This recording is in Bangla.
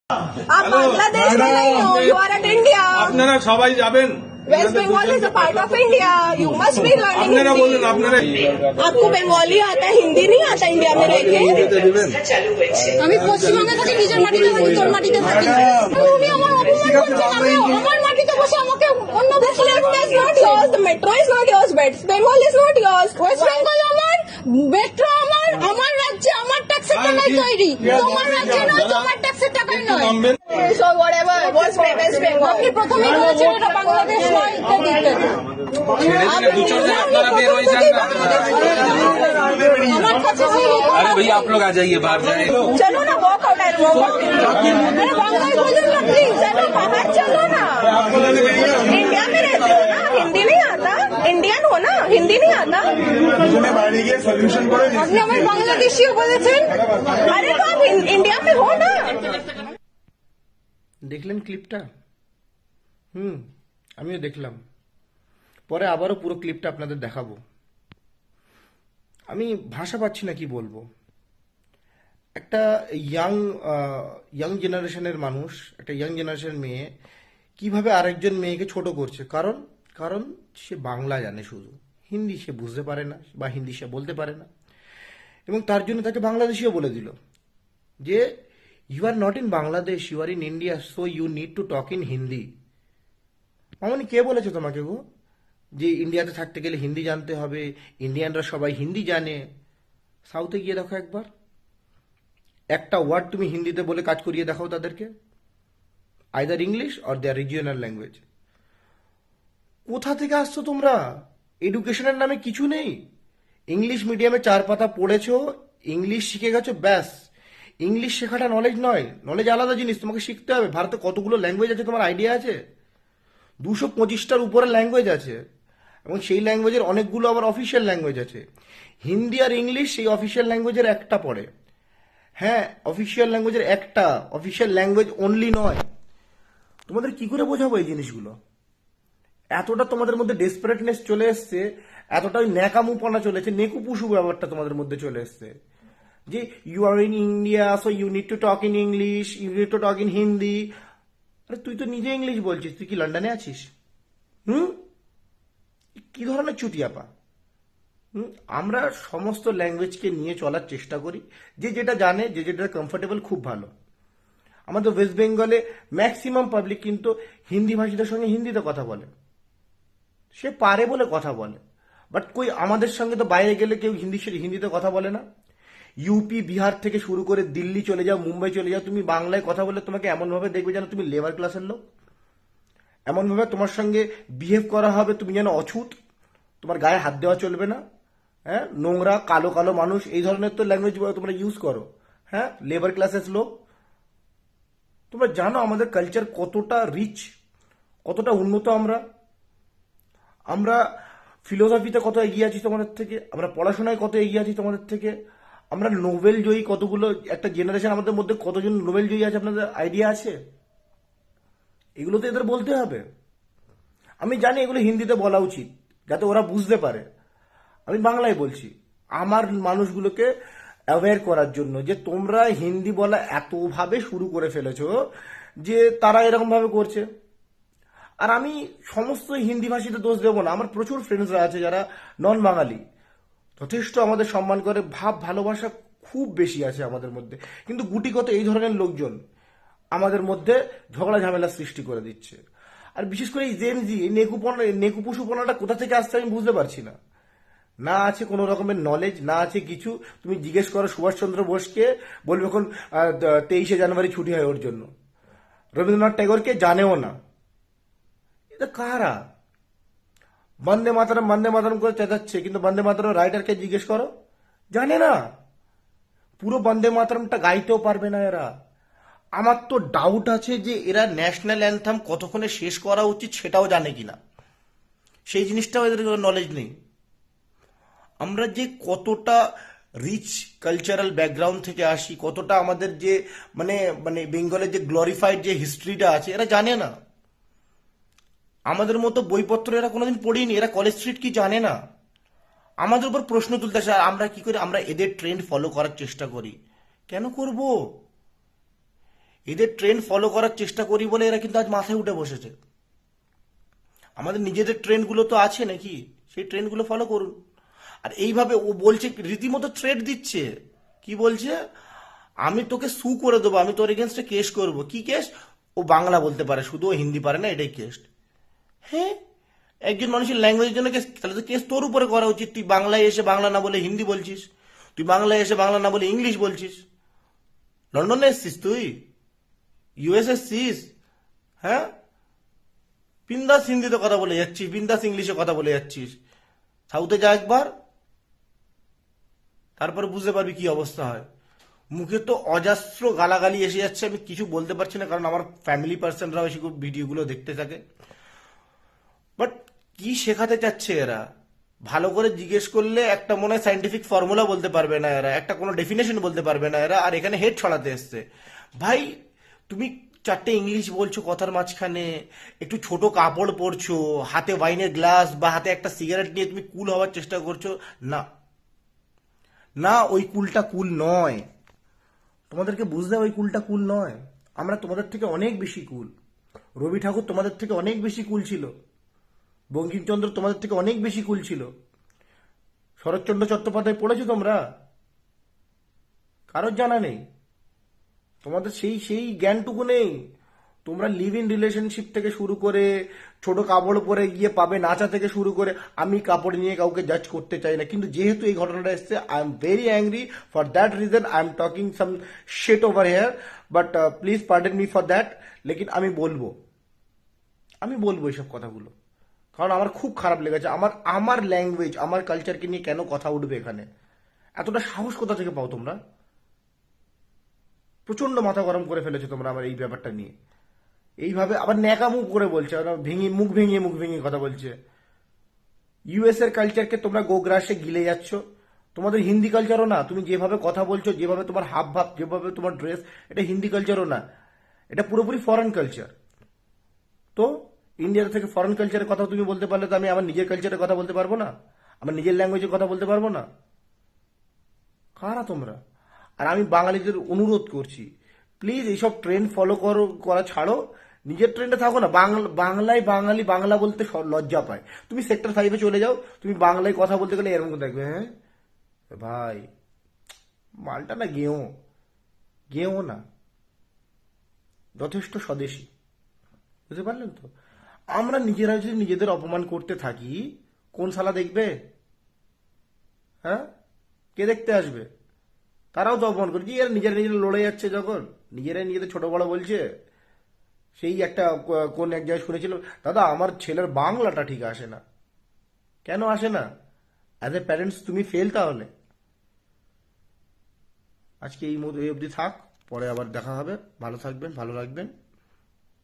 आप बांग्लादेश में नहीं हो, यू आर एट इंडिया। আপনারা সবাই যাবেন। West Bengal is a part of India, you must be learning আপনারা বলুন, আপনারা आपको बंगाली आता है, हिंदी नहीं आता इंडिया में रह के? আমি পশ্চিমবঙ্গে থাকি, নিজের মাটিতে থাকি, তোর মাটিতে থাকি। উনি আমার অপমান করছেন, আমি আমার মাটিতে বসে আমাকে অন্য This left is not yours, the metro is not yours, West Bengal is not yours. West Bengal আমার, মেট্রো আমার, আমার রাজ্যে আমার ট্যাক্সের টাকায় তৈরি। তোমার রাজ্যে নয়, তোমার ট্যাক্সের টাকায় নয়। নামবেন। So whatever, what's West Bengal? আপনি প্রথমেই বলেছেন এটা বাংলাদেশ নয়, ইত্যাদি ইত্যাদি। আমার কাছে সেই अरे भैया आप लोग आ जाइए बाहर जाए। चलो ना, walk out and walk out. अरे बांग्ला बोलो ना प्लीज, चलो बाहर चलो ना। इंडिया में रहते हो ना, हिंदी नहीं आता? इंडियन हो ना, हिंदी नहीं आता? বাইরে গিয়ে সলিউশন করে আপনি আমার বাংলাদেশিও বলেছেন। अरे तो आप इंडिया में हो ना। দেখলেন ক্লিপটা? আমিও দেখলাম। পরে আবারও পুরো ক্লিপটা আপনাদের দেখাবো। আমি ভাষা পাচ্ছি না কি বলবো। একটা ইয়াং জেনারেশনের মানুষ, একটা ইয়াং জেনারেশনের মেয়ে কিভাবে আরেকজন মেয়েকে ছোট করছে, কারণ সে বাংলা জানে, শুধু হিন্দি সে বুঝতে পারে না বা হিন্দি সে বলতে পারে না, এবং তার জন্য তাকে বাংলাদেশিও বলে দিল যে you are not in Bangladesh, you are in India, so you need to talk in Hindi. মামনি কে বলেছে তোমাকে গো যে ইন্ডিয়াতে থাকতে গেলে হিন্দি জানতে হবে, ইন্ডিয়ানরা সবাই হিন্দি জানে? সাউথে গিয়ে দেখো একবার, একটা ওয়ার্ড তুমি হিন্দিতে বলে কাজ করিয়ে দেখাও তাদেরকে, either English or their regional language. কোথা থেকে আসছো তোমরা? এডুকেশনের নামে কিছু নেই। ইংলিশ মিডিয়ামে 4 পাতা পড়েছো, ইংলিশ শিখে গেছো, ব্যাস। ইংলিশ শেখাটা নলেজ নয়, নলেজ আলাদা জিনিস, তোমাকে শিখতে হবে। ভারতে কতগুলো ল্যাঙ্গুয়েজ আছে তোমার আইডিয়া আছে? 225টার উপরে ল্যাঙ্গুয়েজ আছে, এবং সেই ল্যাঙ্গুয়েজের অনেকগুলো আবার অফিসিয়াল ল্যাঙ্গুয়েজ আছে। হিন্দি আর ইংলিশ সেই অফিসিয়াল ল্যাঙ্গুয়েজের একটা পড়ে। হ্যাঁ, অফিসিয়াল ল্যাঙ্গুয়েজের একটা, অফিসিয়াল ল্যাঙ্গুয়েজ অনলি নয়। তোমাদের কি করে বোঝাবো এই জিনিসগুলো? এতটা তোমাদের মধ্যে ডেসপারেটনেস চলে এসছে, এতটা ওই ন্যাকামুপনা চলেছে, নেকুপুসু ব্যাপারটা তোমাদের মধ্যে চলে এসছে যে you are in India, so you need to talk in English, you need to talk in Hindi. আরে তুই তো নিজে ইংলিশ বলছিস, তুই কি লন্ডনে আছিস? কি ধরনের চুটিয়াপা? আমরা সমস্ত ল্যাঙ্গুয়েজকে নিয়ে চলার চেষ্টা করি, যে যেটা জানে, যে যেটা কমফোর্টেবল, খুব ভালো। আমাদের ওয়েস্ট বেঙ্গলে ম্যাক্সিমাম পাবলিক কিন্তু হিন্দি ভাষীদের সঙ্গে হিন্দিতে কথা বলে, সে পারে বলে কথা বলে। বাট কই আমাদের সঙ্গে তো বাইরে গেলে কেউ হিন্দিতে কথা বলে না। ইউপি, বিহার থেকে শুরু করে দিল্লি চলে যাও, মুম্বাই চলে যাও, তুমি বাংলায় কথা বলে তোমাকে এমনভাবে দেখবে যেন তুমি লেবার ক্লাসের লোক। এমনভাবে তোমার সঙ্গে বিহেভ করা হবে তুমি যেন অছুত, তোমার গায়ে হাত দেওয়া চলবে না। হ্যাঁ, নোংরা, কালো কালো মানুষ, এই ধরনের তো ল্যাঙ্গুয়েজ তোমরা ইউজ করো। হ্যাঁ, লেবার ক্লাসের লোক। তোমরা জানো আমাদের কালচার কতটা রিচ, কতটা উন্নত। আমরা ফিলোসফিতে কত এগিয়ে আছি তোমাদের থেকে, আমরা পড়াশোনায় কত এগিয়ে আছি তোমাদের থেকে, আমরা নোবেল জয়ী কতগুলো, একটা জেনারেশন আমাদের মধ্যে কতজন নোবেল জয়ী আছে আপনাদের আইডিয়া আছে? এগুলো তো এদের বলতে হবে। আমি জানি এগুলো হিন্দিতে বলা উচিত যাতে ওরা বুঝতে পারে, আমি বাংলায় বলছি আমার মানুষগুলোকে অ্যাওয়্যার করার জন্য যে তোমরা হিন্দি বলা এতভাবে শুরু করে ফেলেছো যে তারা এরকম ভাবে করছে। আর আমি সমস্ত হিন্দি ভাষীতে দোষ দেবো না, আমার প্রচুর ফ্রেন্ডসরা আছে যারা নন বাঙালি, যথেষ্ট আমাদের সম্মান করে, ভালোবাসা খুব বেশি আছে আমাদের মধ্যে, কিন্তু গুটিগত এই ধরনের লোকজন আমাদের মধ্যে ঝগড়া ঝামেলা সৃষ্টি করে দিচ্ছে। আর বিশেষ করে এই জেনজি, নেকুপুসুপনাটা কোথা থেকে আসছে আমি বুঝতে পারছি না। না আছে কোনো রকমের নলেজ, না আছে কিছু। তুমি জিজ্ঞেস করো সুভাষচন্দ্র বোসকে, বলবে এখন 23শে জানুয়ারি ছুটি হয় ওর জন্য। রবীন্দ্রনাথ ট্যাগরকে জানেও না। এটা কারা? বন্দে মাতরম করে চেঁচাচ্ছে, কিন্তু বন্দে মাতরম রাইটারকে জিজ্ঞেস করো, জানে না। পুরো বন্দে মাতরমটা গাইতেও পারবে না এরা। আমার তো ডাউট আছে যে এরা ন্যাশনাল অ্যান্থাম কতক্ষণে শেষ করা উচিত সেটাও জানে কিনা, সেই জিনিসটাও এদের নলেজ নেই। আমরা যে কতটা রিচ কালচারাল ব্যাকগ্রাউন্ড থেকে আসি, কতটা আমাদের যে মানে বেঙ্গলের যে গ্লোরিফাইড যে হিস্ট্রিটা আছে, এরা জানে না। আমাদের মতো বইপত্র এরা কোনোদিন পড়েনি, এরা কলেজ স্ট্রিট কি জানে না। আমাদের উপর প্রশ্ন তুলতে আসে, আমরা কি করি? আমরা এদের ট্রেন্ড ফলো করার চেষ্টা করি। কেন করব? এদের ট্রেন্ড ফলো করার চেষ্টা করি বলে এরা কিন্তু আজ মাথায় উঠে বসেছে। আমাদের নিজেদের ট্রেন্ডগুলো তো আছে নাকি, সেই ট্রেন্ডগুলো ফলো করুন। আর এইভাবে ও বলছে, রীতিমতো থ্রেট দিচ্ছে, কি বলছে, আমি তোকে সু করে দেবো, আমি তোর এগেনস্টে কেস করব। কি কেস? ও বাংলা বলতে পারে শুধু, ও হিন্দি পারে না, এটাই কেস। হ্যাঁ, একজন মানুষের ল্যাঙ্গুয়েজের জন্য কেস, তাহলে তো কেস তোর উপরে করা উচিত। তুই বাংলায় এসে বাংলা না বলে হিন্দি বলছিস, তুই বাংলায় এসে বাংলা না বলে ইংলিশ বলছিস। লন্ডনে এসছিস তুই, ইউএস এসছিস, হ্যাঁ, বিন্দাস হিন্দিতে কথা বলে যাচ্ছিস, বিন্দাস ইংলিশে কথা বলে যাচ্ছিস। সাউথে যা একবার, তারপরে বুঝতে পারবি কি অবস্থা হয়। মুখে তো অজস্র গালাগালি এসে যাচ্ছে, আমি কিছু বলতে পারছি না, কারণ আমার ফ্যামিলি পার্সনরাও এসে ভিডিওগুলো দেখতে থাকে। বাট কি শেখাতে চাচ্ছে এরা? ভালো করে জিজ্ঞেস করলে একটা মনে হয় সাইন্টিফিক ফর্মুলা বলতে পারবে না এরা, একটা কোনো ডেফিনেশন বলতে পারবে না এরা, আর এখানে হেড ছড়াতে এসছে। ভাই তুমি চারটে ইংলিশ বলছো কথার মাঝখানে, একটু ছোট কাপড় পরছো, হাতে ওয়াইনের গ্লাস বা হাতে একটা সিগারেট নিয়ে তুমি কুল হওয়ার চেষ্টা করছো। না না, ওই কুলটা কুল নয়। তোমাদেরকে বুঝতে হবে ওই কুলটা কুল নয়। আমরা তোমাদের থেকে অনেক বেশি কুল। রবি ঠাকুর তোমাদের থেকে অনেক বেশি কুল ছিল, বঙ্কিমচন্দ্র তোমাদের থেকে অনেক বেশি কুল ছিল। শরৎচন্দ্র চট্টোপাধ্যায় পড়েছো তোমরা? কারোর জানা নেই, তোমাদের সেই জ্ঞানটুকু নেই। তোমরা লিভ ইন রিলেশনশিপ থেকে শুরু করে, ছোট কাপড় পরে গিয়ে পাবে নাচা থেকে শুরু করে, আমি কাপড় নিয়ে কাউকে জাজ করতে চাই না, কিন্তু যেহেতু এই ঘটনাটা এসছে, I am very angry. For that reason I am talking some shit over here, but please pardon me for that. লেকিন আমি বলবো এইসব কথাগুলো, কারণ আমার খুব খারাপ লেগেছে। আমার ল্যাঙ্গুয়েজ, আমার কালচারকে নিয়ে কেন কথা উঠবে এখানে? এতটা সাহস কোথা থেকে পাও তোমরা? প্রচন্ড মাথা গরম করে ফেলেছো তোমরা আমার এই ব্যাপারটা নিয়ে। এইভাবে আবার ন্যাকা মুখ করে বলছে, মুখ ভেঙে কথা বলছে। ইউএস এর কালচারকে তোমরা গোগ্রাসে গিলে যাচ্ছ। তোমাদের হিন্দি কালচারও না, তুমি যেভাবে কথা বলছো, যেভাবে তোমার হাব ভাব, যেভাবে তোমার ড্রেস, এটা হিন্দি কালচারও না, এটা পুরোপুরি ফরেন কালচার। তো ইন্ডিয়া থেকে ফরেন কালচারের কথা তুমি বলতে পারলে তো আমি আমার নিজের কালচারের কথা বলতে পারবো না? আমার নিজের ল্যাঙ্গুয়েজের কথা বলতে পারবো না? কারা তোমরা? আর আমি বাঙালিদের অনুরোধ করছি, প্লিজ এইসব ট্রেন্ড ফলো করা ছাড়ো, নিজের ট্রেন্ডে থাকো না। বাংলায় বাঙালি বাংলা বলতে লজ্জা পায়। তুমি সেক্টর 5-এ চলে যাও, তুমি বাংলায় কথা বলতে গেলে এরকম দেখবে, হ্যাঁ ভাই মালটা না গেও না, যথেষ্ট স্বদেশী। বুঝতে পারলেন তো? আমরা নিজেরা যদি নিজেদের অপমান করতে থাকি, কোন শালা দেখবে? হ্যাঁ, কে দেখতে আসবে? তারাও তো অপমান করছে, এর নিজেরা লড়ে যাচ্ছে, যখন নিজেদের ছোট বড় বলছে। সেই একটা কোন এক জায়গায় শুনেছিলাম, দাদা আমার ছেলের বাংলাটা ঠিক আসে না। কেন আসে না? অ্যাজ এ প্যারেন্টস তুমি ফেল। তাহলে আজকে এই অবধি থাক, পরে আবার দেখা হবে। ভালো থাকবেন, ভালো রাখবেন।